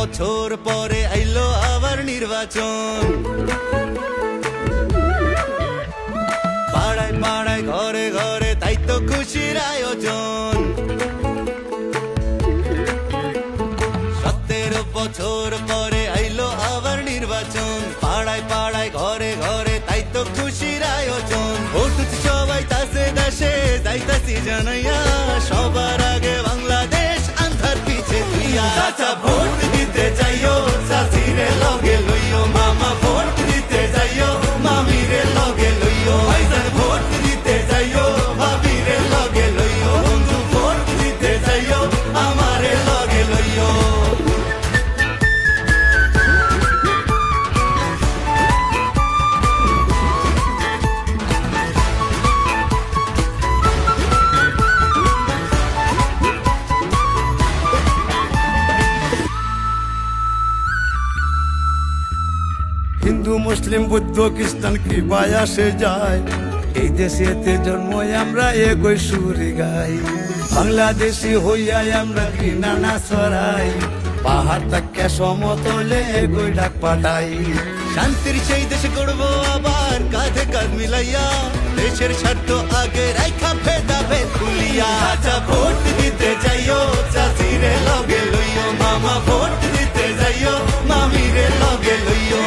বছর পরে আইলো আবার নির্বাচন। পাড়ায় পাড়ায় ঘরে ঘরে তাই তো খুশির আয়োজন। 17 বছর পরে আইলো আবার নির্বাচন। পাড়ায় পাড়ায় ঘরে ঘরে তাই তো খুশির আয়োজন। ভোট সবাই তাসে দেশে যাইতাছি জানাইয়া, সবার আগে বাংলাদেশ আন্ধার পিছে তুইয়া। চাচা ভোট দিতে যাইও, চাচিরে লগে লইও, মামা ভোট দিতে যাইও, মামিরে লগে লইও। ভাইজান ভোট দিতে যাইও, ভাবিরে লগে লইও, বন্ধু ভোট দিতে যাইও, আমারে লগে লইও। হিন্দু মুসলিম বৌদ্ধ খ্রিস্টান কৃপায় আসে যায়, এই দেশেতে জন্ম আমরা একই সুরে গাই। বাংলাদেশি হইয়া আমরা ঘৃণা না ছড়াই, পাহাড় থেকে সমতলে একই ডাক পাঠাই। শান্তির সেই দেশ গড়বো আবার কাঁধে কাঁধ মিলাইয়া, দেশের স্বার্থ আগে রাইখা ভেদা ভেদ ভুলিয়া। চাচা ভোট দিতে যাইও, চাচিরে লগে লইও, মামা ভোট দিতে যাইও, মামিরে লগে লইও।